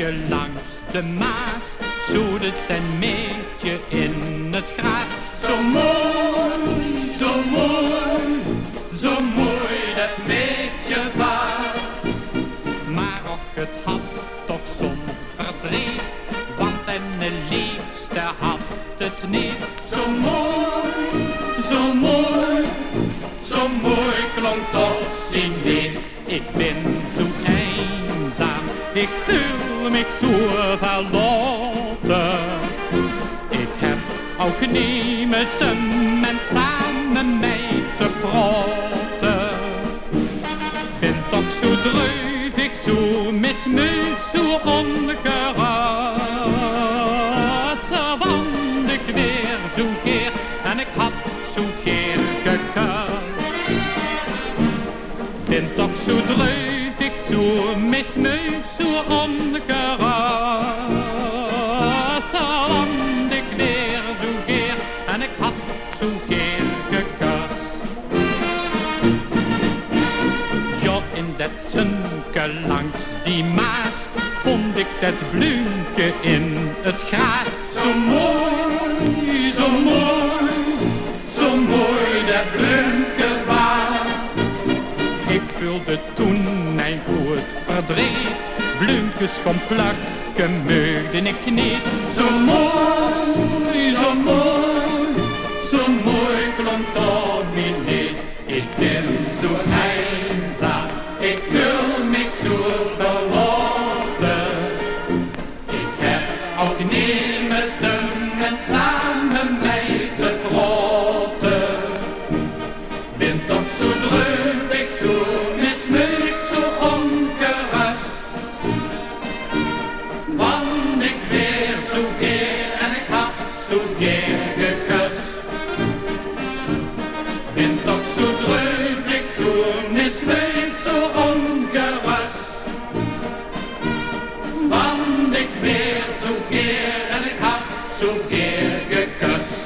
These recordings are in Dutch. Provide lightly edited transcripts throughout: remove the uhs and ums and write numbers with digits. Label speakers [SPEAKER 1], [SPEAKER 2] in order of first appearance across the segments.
[SPEAKER 1] je langs de Maas, zoende zijn meetje in het gras. Zo mooi, zo mooi, zo mooi dat meetje was. Maar och, het had toch zo'n verdriet, want en liefste had het niet. Zo mooi, zo mooi, zo mooi klonk toch zijn lied. Ik ben zo eenzaam, ik voel me zo verloren. Ik heb ook niet meer zin en samen mee te praten. Ben toch zo dreuvig, zo mismuut, zo ongerust. Want ik weer zo geer en ik had zo geer gekust. Ben toch zo dreuvig, zo mismuut, zo ongerust. Want ik weer zo geer en ik had zo geer gekust. Ja, in dat zonke langs die Maas vond ik dat bloemke in het gras. Zo mooi, zo mooi, zo mooi dat bloemke was. Ik voelde toen mijn goed verdriet, bloemkes kon plukken meugde ik niet. Zo mooi, zo mooi, zo mooi klonk toch niet niet. Ik ben zo eenzaam, ik voel me zo verloren. Ik heb ook niet meer zin en samen mee te praten. Ben toch zo dreuvig, zo mismuut, zo ongerust. Want ik weer zo geer en ik had zo geer gekust. Ben toch zo dreuvig, zo mismuut, zo ongerust. Want ik weer zo geer en ik had zo geer gekust.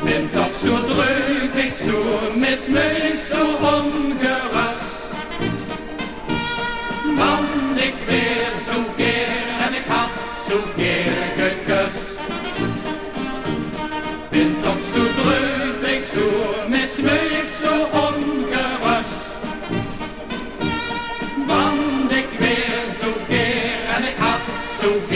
[SPEAKER 1] Ben toch zo dreuvig, zo mismuut, zo ongerust. Want ik weer zo geer en ik had zo geer gekust. Ben toch zo dreuvig, zo mismuut, zo ongerust. Want ik weer zo geer en ik had zo geer